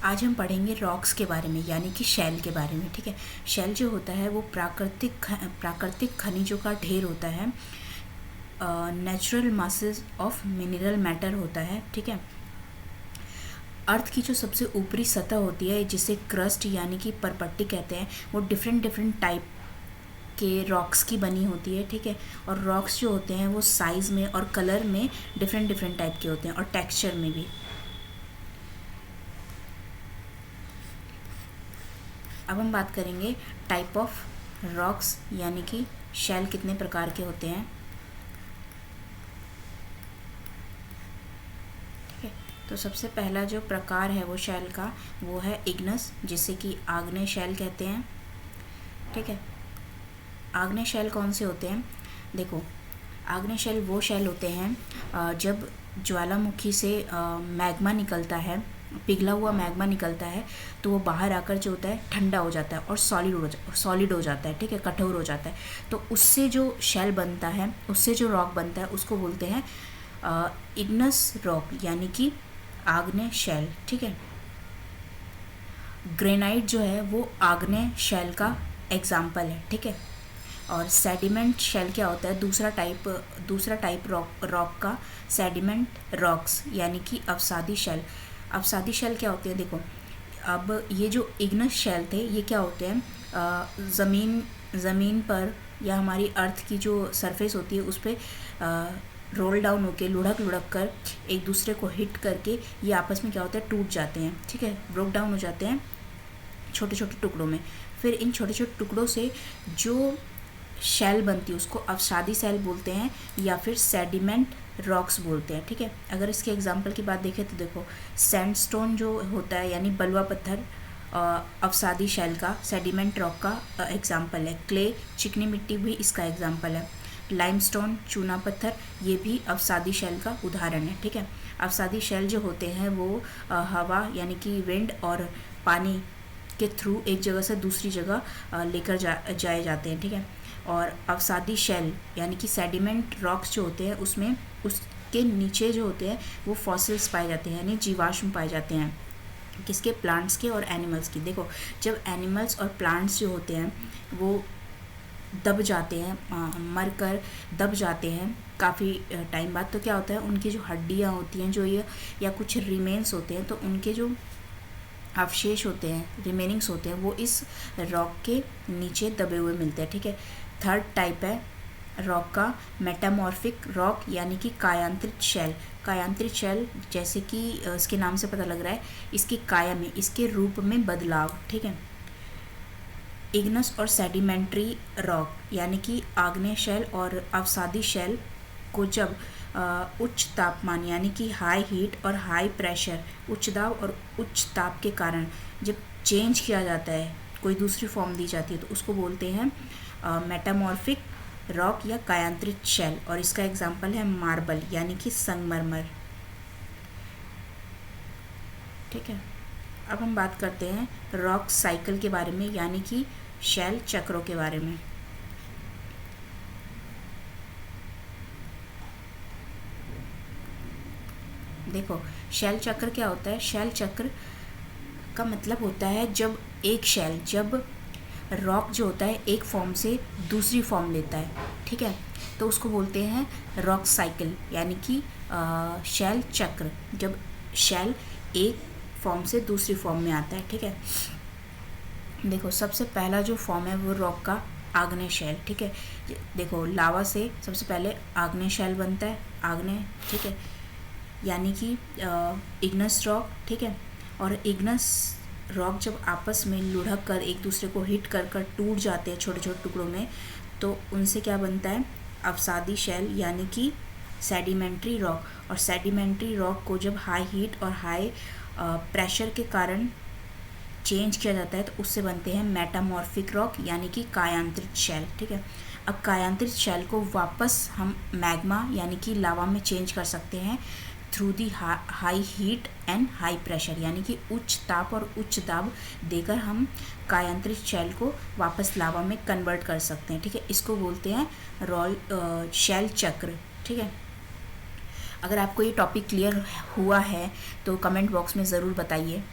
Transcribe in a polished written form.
आज हम पढ़ेंगे रॉक्स के बारे में, यानी कि शेल के बारे में। ठीक है, शेल जो होता है वो प्राकृतिक खनिजों का ढेर होता है, natural masses of mineral matter होता है। ठीक है, अर्थ की जो सबसे ऊपरी सतह होती है जिसे क्रस्ट यानी कि परपट्टी कहते हैं, वो डिफरेंट टाइप के रॉक्स की बनी होती है। ठीक है, और रॉक्स जो होते हैं वो साइज़ में और कलर में डिफरेंट टाइप के होते हैं और टेक्सचर में भी। अब हम बात करेंगे टाइप ऑफ रॉक्स, यानी कि शेल कितने प्रकार के होते हैं। ठीक है, तो सबसे पहला जो प्रकार है वो शेल का, वो है इग्नस, जिसे कि आग्नेय शेल कहते हैं। ठीक है, आग्नेय शेल कौन से होते हैं? देखो, आग्नेय शेल वो शेल होते हैं जब ज्वालामुखी से मैग्मा निकलता है, पिघला हुआ मैग्मा निकलता है, तो वो बाहर आकर जो होता है ठंडा हो जाता है और सॉलिड हो जाता है। ठीक है, कठोर हो जाता है। तो उससे जो शेल बनता है, उससे जो रॉक बनता है, उसको बोलते हैं इग्नस रॉक, यानी कि आग्नेय शेल। ठीक है, ग्रेनाइट जो है वो आग्नेय शेल का एग्जाम्पल है। ठीक है, और सेडिमेंट शेल क्या होता है? दूसरा टाइप रॉक का सेडिमेंट रॉक्स, यानी कि अवसादी शेल। अवसादी शेल क्या होते हैं? देखो, अब ये जो इग्नस शेल थे, ये क्या होते हैं? ज़मीन पर या हमारी अर्थ की जो सरफेस होती है उस पर रोल डाउन होके लुढ़क कर एक दूसरे को हिट करके ये आपस में क्या होता है? टूट जाते हैं। ठीक है, ब्रोक डाउन हो जाते हैं छोटे छोटे टुकड़ों में। फिर इन छोटे छोटे टुकड़ों से जो शेल बनती है उसको अवसादी शेल बोलते हैं या फिर सेडिमेंट रॉक्स बोलते हैं। ठीक है, अगर इसके एग्जांपल की बात देखें तो देखो, सैंडस्टोन जो होता है यानी बलुआ पत्थर अवसादी शेल का, सेडिमेंट रॉक का एग्जांपल है। क्ले, चिकनी मिट्टी भी इसका एग्जांपल है। लाइमस्टोन, चूना पत्थर, ये भी अवसादी शेल का उदाहरण है। ठीक है, अवसादी शेल जो होते हैं वो हवा यानी कि विंड और पानी के थ्रू एक जगह से दूसरी जगह लेकर जाए जाते हैं। ठीक है, और अवसादी शेल यानी कि सेडिमेंट रॉक्स जो होते हैं उसमें उसके नीचे जो होते हैं वो फॉसिल्स पाए जाते हैं, यानी जीवाश्म पाए जाते हैं। किसके? प्लांट्स के और एनिमल्स की। देखो, जब एनिमल्स और प्लांट्स जो होते हैं वो दब जाते हैं, मर कर दब जाते हैं काफ़ी टाइम बाद, तो क्या होता है? उनकी जो हड्डियाँ होती हैं जो ये या कुछ रिमेन्स होते हैं, तो उनके जो अवशेष होते हैं, रिमेनिंग्स होते हैं, वो इस रॉक के नीचे दबे हुए मिलते हैं। ठीक है, थर्ड टाइप है रॉक का मेटामॉर्फिक रॉक, यानी कि कायांतरित शेल। कायांतरित शेल जैसे कि इसके नाम से पता लग रहा है, इसकी काया में, इसके रूप में बदलाव। ठीक है, इग्नस और सेडिमेंट्री रॉक, यानी कि आग्नेय शेल और अवसादी शेल को जब उच्च तापमान यानी कि हाई हीट और हाई प्रेशर, उच्च दाब और उच्च ताप के कारण जब चेंज किया जाता है, कोई दूसरी फॉर्म दी जाती है, तो उसको बोलते हैं मेटामॉर्फिक रॉक या कायांतरित शेल। और इसका एग्जांपल है मार्बल, यानी कि संगमरमर। ठीक है, अब हम बात करते हैं रॉक साइकिल के बारे में, यानी कि शेल चक्रों के बारे में। देखो, शेल चक्र क्या होता है? शेल चक्र का मतलब होता है जब रॉक जो होता है एक फॉर्म से दूसरी फॉर्म लेता है। ठीक है, तो उसको बोलते हैं रॉक साइकिल, यानी कि शेल चक्र, जब शेल एक फॉर्म से दूसरी फॉर्म में आता है। ठीक है, देखो, सबसे पहला जो फॉर्म है वो रॉक का आग्नेय शेल। ठीक है, देखो, लावा से सबसे पहले आग्नेय शेल बनता है, आग्नेय। ठीक है, यानी कि इग्नस रॉक। ठीक है, और इग्नस रॉक जब आपस में लुढ़क कर एक दूसरे को हिट कर टूट जाते हैं छोटे छोटे टुकड़ों में, तो उनसे क्या बनता है? अवसादी शेल, यानी कि सेडिमेंट्री रॉक। और सेडिमेंट्री रॉक को जब हाई हीट और हाई प्रेशर के कारण चेंज किया जाता है, तो उससे बनते हैं मेटामॉर्फिक रॉक, यानी कि कायांतरित शेल। ठीक है, अब कायांतरित शेल को वापस हम मैग्मा यानी कि लावा में चेंज कर सकते हैं through the high heat and high pressure, यानी कि उच्च ताप और उच्च दाब देकर हम कायांतरित शेल को वापस लावा में कन्वर्ट कर सकते हैं। ठीक है, इसको बोलते हैं शेल चक्र। ठीक है, अगर आपको ये टॉपिक क्लियर हुआ है तो कमेंट बॉक्स में ज़रूर बताइए।